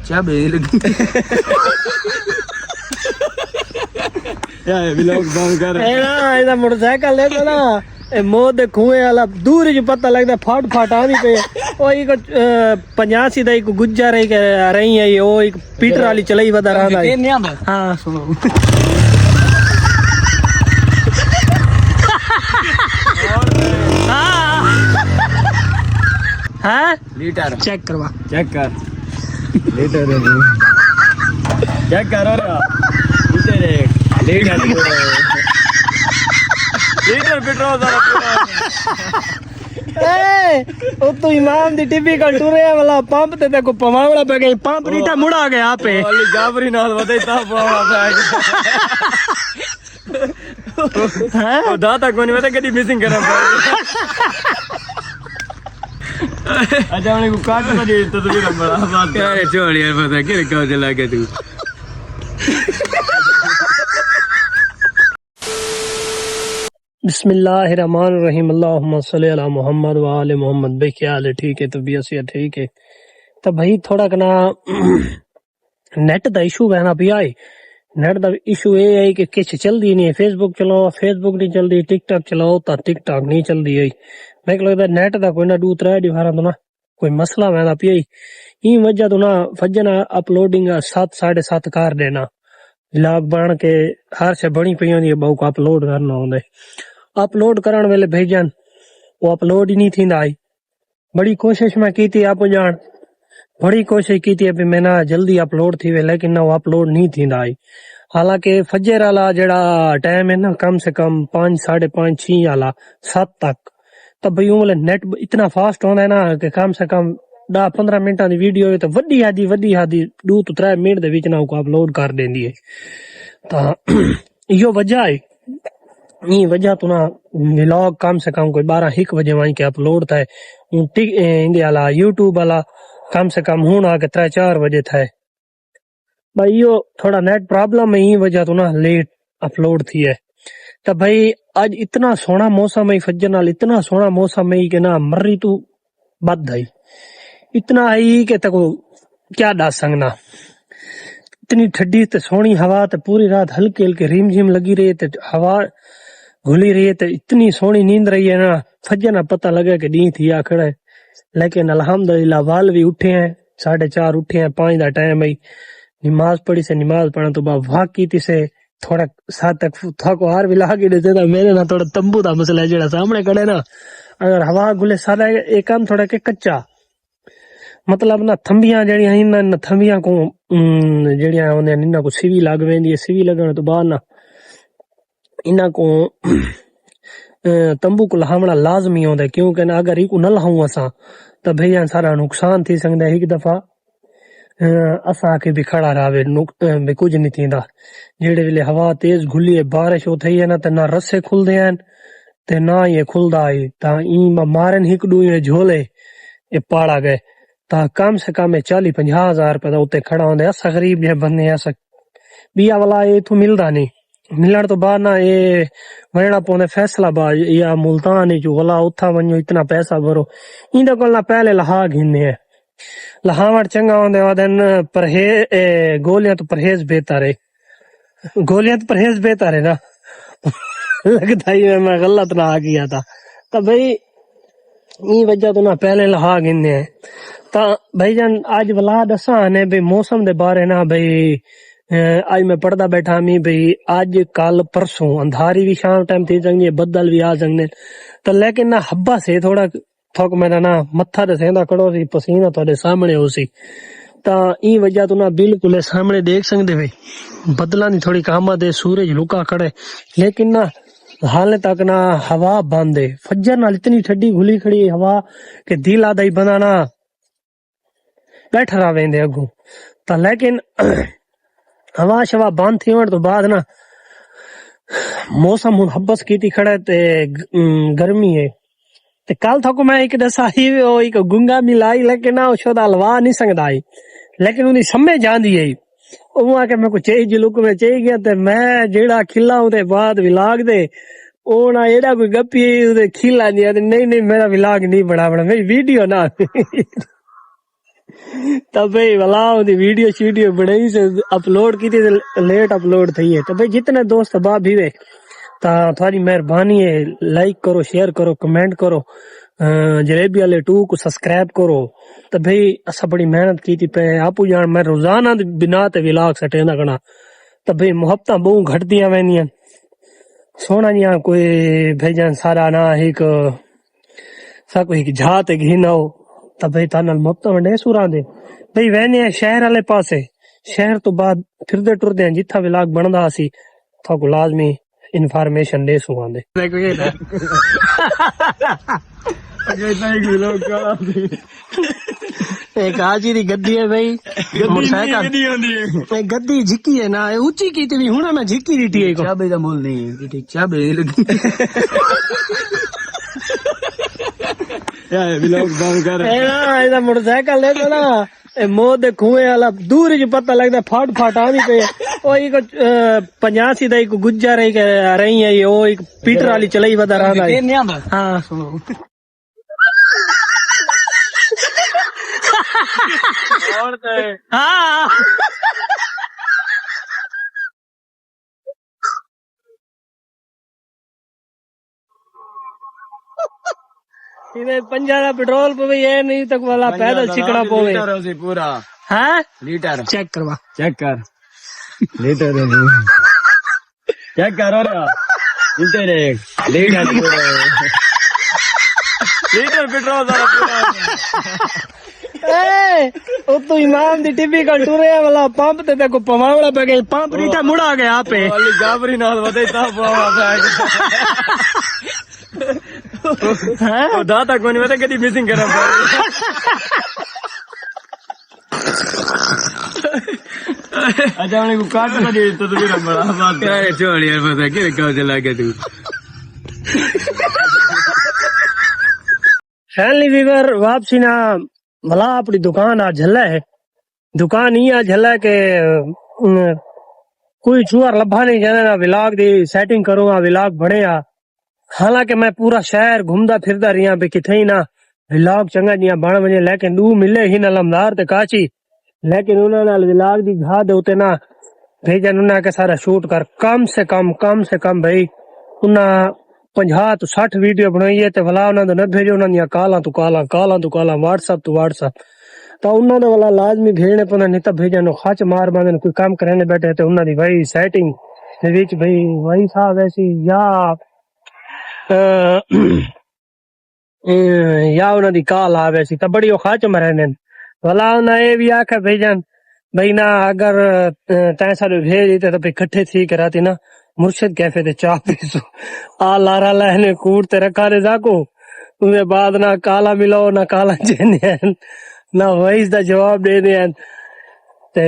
क्या bell motorcycle लेता ना मोह दे कुएं वाला दूर जो पता लगता फट फट आनी पे वो एक 85 दा एक गुज्जर है रही है वो एक पीटर वाली चलाई बता रहा है हाँ सुनो हाँ लीटर चेक करवा चेक कर लीटर चेक करो लीटर लीटर पेट्रोल ओ तो इमाम दी टिपिकल टूरे वाला पंप ते देखो पवावड़ा पे गई पंप रीटा मुड़ा गया यहाँ पे वाली जाबरी नाल बताई ता पवावड़ा पे हैं ओ दाता कोनी पता कदी मिसिंग करना अच्छा हमने को काट ना दे तो मेरा बड़ा बात अरे छोड़ यार पता क्या कहो चला के तू बिस्मिल्लाहिर्रहमानिर्रहीम अल्लाहुम्मा सल्ली अला मुहम्मद व आले मुहम्मद भाई क्या हाल है ठीक है तबीयत से ठीक है तो भाई थोड़ा कना नेट दा इशू है ना भी आई नेट दा इशू ये है कि किछ चलदी नहीं है फेसबुक चलाओ फेसबुक नहीं चलदी टिकटॉक चलाओ तो टिकटॉक नहीं चलदी है मैं लगदा नेट दा कोई ना 2-3 दिहारा तो ना कोई मसला वैदा पिया ई वजह तो ना फजन अपलोडिंग 7-7:30 कर देना व्लॉग बन के हर से बनी पई होंदी है बहु को अपलोड करना होंदे अपलोड करण वेले भेजन वो अपलोड ही नहीं थींदा आई बड़ी कोशिश मैं की थी आप जान बड़ी कोशिश की थी अभी मैं ना जल्दी अपलोड थी वे लेकिन ना वो अपलोड नहीं थींदा आई हालांकि फजर वाला जड़ा टाइम है ना कम से कम 5-5:30 6 वाला 7 तक तब भाई वो नेट इतना फास्ट होना है ना कि कम से कम 10-15 मिनट की वीडियो है तो वड्डी आदि 2-3 मिनट दे विच ना को अपलोड कर देंदी है तो यो वजह है ये वजह तो ना व्लॉग कम से कम कोई 12-1 बजे वहीं के अपलोड था इंडिया वाला यूट्यूब वाला कम से कम हूं आके 3-4 बजे था भाई यो थोड़ा नेट प्रॉब्लम है ये वजह तो ना लेट अपलोड थी है तो भाई आज इतना सोना मौसम है फजर नाल इतना सोना मौसम है कि ना मर्री तू बद है इतना है कि तको क्या दस सकना इतनी ठंडी ते सोनी हवा ते पूरी रात हल्के हल्के रिम झिम लगी रही ते हवा घुली रही है तो इतनी सोनी नींद रही है ना फजर ना पता लगे कि नी थी आखड़ है लेकिन अल्हम्दुलिल्लाह वाल भी उठे हैं 4:30 उठे हैं 5 का टाइम है नमाज पढ़ी से नमाज पढ़ने तो बाद वाक की से थोड़ा साथ तक थको हार भी लागे दे मेरे ना थोड़ा तंबू का मसला है जेड़ा सामने खड़े ना अगर हवा गुले सारा एक काम थोड़ा के कच्चा मतलब ना थंबियां जड़ियां इन थंबियां को जड़ियां होंदे इना को सीवी लग वेंदी है सीवी लगने तो बाद ना इना को तंबू को लहावना लाजमी होंदा क्योंकि ना अगर इको न लहाऊं असा तो भैया सारा नुकसान थी सकदा एक दफा असा के भी खड़ा रहे भी कुछ नहीं थींदा जेड़े वेले हवा तेज घुली है बारिश हो थई है ना ते ना रस्से खुलदे हैं ते ना ये खुलदा है ता ई मारन हिक दू झोले ए पाड़ा गए ता कम से कम 40-50 हजार रुपए दा उत्ते खड़ा होंदे असा गरीब जे बंदे असा बिया वाला ये तो मिलदा नहीं मिलण तो बाद ना ये वणा पौंदे फैसलाबाद या मुल्तान जो वाला उथा वञो इतना पैसा भरो इंदे कोल ना पहले लहा घिने है लहावट चंगा होंदे वदन परहेज गोलियां तो परहेज बेहतर है ना लगता ही मैं गलत ना आ गया था तो भाई ये वजह तो ना पहले लहा गिने है तो भाई जान आज वला दसा ने भाई मौसम दे बारे ना भाई आज मैं पढ़दा बैठा मी भाई आज कल परसों अंधारी भी शाम टाइम थी सकती है बदल भी आ सकते तो लेकिन ना हब्बा से थोड़ा थोक मेरा ना मत्था ते सेंदा कड़ो सी पसीना थोड़े सामने हो सी ता ई वजह तो ना बिल्कुल सामने देख सकते भाई बदला नी थोड़ी कामत है सूरज लुका खड़े लेकिन ना हाल तक ना हवा बंद है फजर नाल इतनी ठंडी घुली खड़ी हवा के दिल आदा ही बनाना बैठ रहा वेंदे अगू ता लेकिन हवा शवा बंद थी तो बाद ना मौसम हुन हब्बस की खड़ा ते गर्मी है ते कल थको मैं एक दसा ही एक गुंगा मिलाई लेकिन ना शोदा हलवा नहीं सकदा आई लेकिन उन्हें समझ आंदी है वो आके मैं को चाहिए जुलुक में चाहिए गया ते मैं जेड़ा खिला उदे बाद विलाग दे ओ ना एड़ा कोई गप्पी उदे खिला दिया ते नहीं मेरा विलाग नहीं बड़ा मेरी वीडियो ना तो भाई भला ओदी वीडियो शीडियो बनाई से अपलोड की थी, लेट अपलोड थी है। तो भाई जितने दोस्त बाप भी वे ता थोड़ी मेहरबानी है, लाइक करो, शेयर करो, कमेंट करो, जलेबी वाले 2 को सब्सक्राइब करो। तो भाई असा बड़ी मेहनत की थी पे आपू जान, मैं रोजाना बिना ते विलाग सटे ना कना। तो भाई मोहब्बत बहु घटदियां वैनियां सोना जिया कोई भेजन सारा ना एक सा कोई जात घी ना हो। तो भाई था मोहब्बत वंडे सुरा दे भाई वहने शहर वाले पासे, शहर तो बाद फिरदे टुरदे जिथा विलाग बनदा सी था को लाजमी इन्फॉर्मेशन दे सुआंदे। एक आजी दी गद्दी है भाई, मोटरसाइकिल गद्दी झिकी है ना ऊंची की थी हुना मैं झिकी दी थी। चाबी का मोल नहीं ठीक, चाबी लगी यार मोटरसाइकिल देखो ना मोह दे कुएं वाला दूर ही पता लगता फाट फाट आनी पे ओ एक 85 दा एक गुज्जा रही है वो एक पीटर वाली चलाई बता रहा है। हाँ सुनो हाँ पंजा पेट्रोल पे ये नहीं तक वाला पैदल छिकना पोवे पूरा। हाँ लीटर चेक करवा, चेक कर लीटर चेक करो लीटर लीटर पेट्रोल तो इमाम दी टिपिकल टूरे वाला पंप ते देखो पवावड़ा पे गई, पंप नीचा मुड़ा गया पे गाबरी नाल वदे ता हाँ दाता कोनी वदे कदी मिसिंग करा अच्छा उन्हें को काट ना दे तो मेरा बड़ा बात है छोड़ यार पता के गांव चला गया तू। फैमिली वीवर वापसी ना भला अपनी दुकान आ झल्ला है, दुकान ही आ झल्ला के कोई छुआर लभा नहीं जाने ना विलाग दी सेटिंग करूंगा विलाग बने आ। हालांकि मैं पूरा शहर घूमदा फिरदा रहा भी किथे ही ना विलाग चंगा जिया बन वजे, लेकिन दू मिले ही ना लमदार ते काची, लेकिन उन्होंने विलाग दी घा दे उते ना भेजन उन्हें के सारा शूट कर कम से कम भाई उन्हें 50 तो 60 वीडियो बनाई है। भला उन्होंने न भेजो उन्होंने काला तू काला व्हाट्सअप तो व्हाट्सअप तो उन्होंने वाला लाजमी भेजने पर नहीं तो भेजन खच मार बांधे कोई काम करने बैठे तो उन्होंने भाई सेटिंग भाई वही साहब ऐसी या उन्होंने काल आ वैसी तो बड़ी खच मरने भला उन्हें ये भी आखा भेजन भाई ना अगर तय सारे भेज देते तो भाई इकट्ठे थी कराती ना मुर्शिद कैफे ते चाह पीसो आ लारा लहने कूट ते रखा रे जाको उसके बाद ना काला मिलाओ ना काला चेने ना वही दा जवाब दे दे ते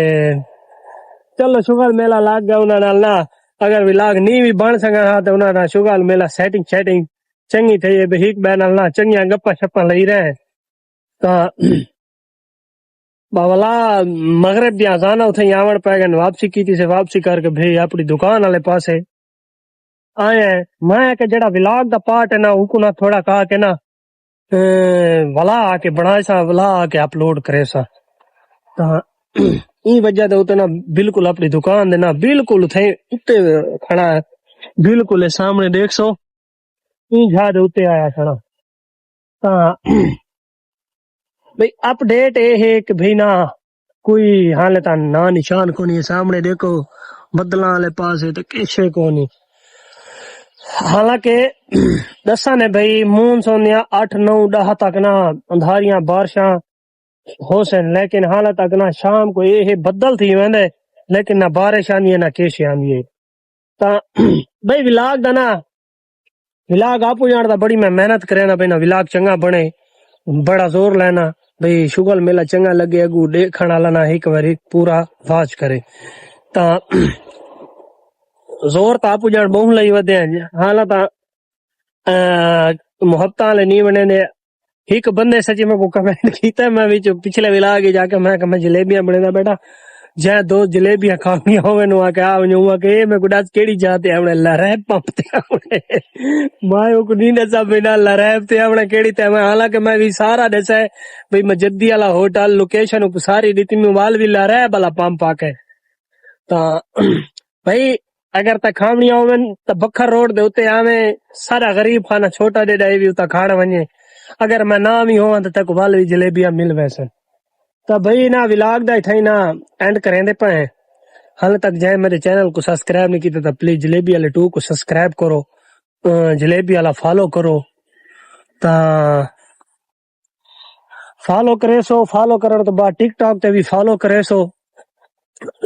चलो शुगर मेला लाग गया उन्होंने ना अगर विलाग नहीं भी बन सका हाँ तो उन्होंने शुगर मेला सेटिंग चंगी थी एक बैन ना चंगिया गप्पा शप्पा लई रहे तो बावला मगरब दी अजाना उथे आवड़ पै गए, वापसी की थी से वापसी करके भाई अपनी दुकान वाले पासे आए हैं। मैं के जड़ा विलाग दा पार्ट है ना उनको ना थोड़ा कहा के ना वला आके बनाए सा वला आके अपलोड करे सा तो ई वजह से उते ना बिल्कुल अपनी दुकान दे ना बिल्कुल थे उत्ते खड़ा है, बिल्कुल सामने देख सो ई झा दे उत्ते आया खड़ा तो भाई अपडेट ये है कि भाई ना कोई हाले ता ना निशान को नहीं सामने देखो बदला वाले पास है तो कैसे को नहीं। हालांकि दसा ने भाई मूनसून 8 9 10 तक ना अंधारियां बारिशां हो सन, लेकिन हाल तक ना शाम को ये बदल थी वेंदे लेकिन ना बारिश आंदी है ना केश आंदी है। ता भाई विलाग दा ना विलाग आपू जानदा बड़ी मैं मेहनत करे ना भाई ना विलाग चंगा बने बड़ा जोर लेना भाई शुगल मेला चंगा लगे अगू देखण वाला ना एक बारी पूरा वाच करे ता जोर ता आपू जान बहु लई वदे हाल ता मोहब्बत वाले नहीं बने ने एक बंदे सच्ची में को कमेंट कीता मैं विच पिछले विलाग जाके मैं जलेबियां बने दा बेटा जै दो जलेबियां खानियां होवे नु आके आ वणो आके मैं गुडास केड़ी जाते हमने लरैब पंप ते हमने मायो को नी दसा बिना लरैब ते हमने केड़ी ते मैं हालांकि मैं भी सारा दसा भाई मजद्दी वाला होटल लोकेशन ऊपर सारी दी मोबाइल भी लरैब वाला पंप आके ता भाई अगर ता खावणियां होवन त बखर रोड दे उते आवे सारा गरीब खाना छोटा डेडा भी उता खाण वने अगर मैं ना भी होवां त तक वाल भी जलेबियां मिल वैसे तो भाई ना विलाग दा इथाई ना एंड करेंदे पे हाल तक जाए मेरे चैनल को सब्सक्राइब नहीं किया तो प्लीज जलेबी वाले 2 को सब्सक्राइब करो जलेबी वाला फॉलो करो ता फॉलो करे सो फॉलो करण तो बाद टिकटॉक ते भी फॉलो करे सो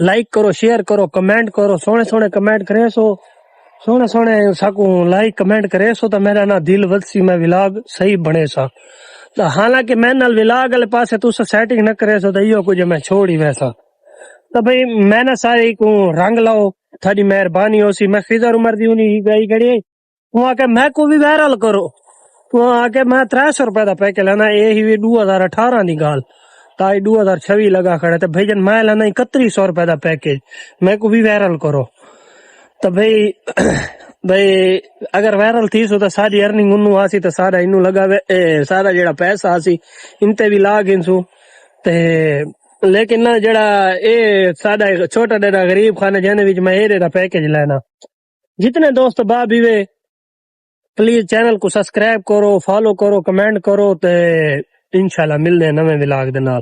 लाइक करो शेयर करो कमेंट करो सोने सोने कमेंट करे सो सोने सोने साकू लाइक कमेंट करे सो तो मेरा ना दिल वसी मैं विलाग सही बने सा तो हालांकि मैं नाल विलाग वाले पासे तू सेटिंग न करे सो तो यो कुछ मैं छोड़ ही वैसा तो भाई मैं ना सारी को रंग लाओ थारी मेहरबानी होसी मैं फिजर उमर दी उनी गई गड़ी तू आके मैं को भी वायरल करो तू आके मैं 300 रुपए दा पैके लेना ये ही 2018 दी गाल ताई 2026 लगा खड़े तो भाई जन मैं लेना 3100 रुपए दा पैकेज मैं को भी वायरल करो तो भाई भाई अगर वायरल थी सो तो सारी अर्निंग उन्नू आसी तो सारा इनू लगावे सारा जेड़ा पैसा आसी इनते भी लाग इनसू ते लेकिन ना जेड़ा ए सादा छोटा डेरा गरीब खाने जाने विच मैं एरे दा पैकेज लेना जितने दोस्त बा भी वे प्लीज चैनल को सब्सक्राइब करो फॉलो करो कमेंट करो ते इंशाल्लाह मिलने नवे विलाग दे नाल।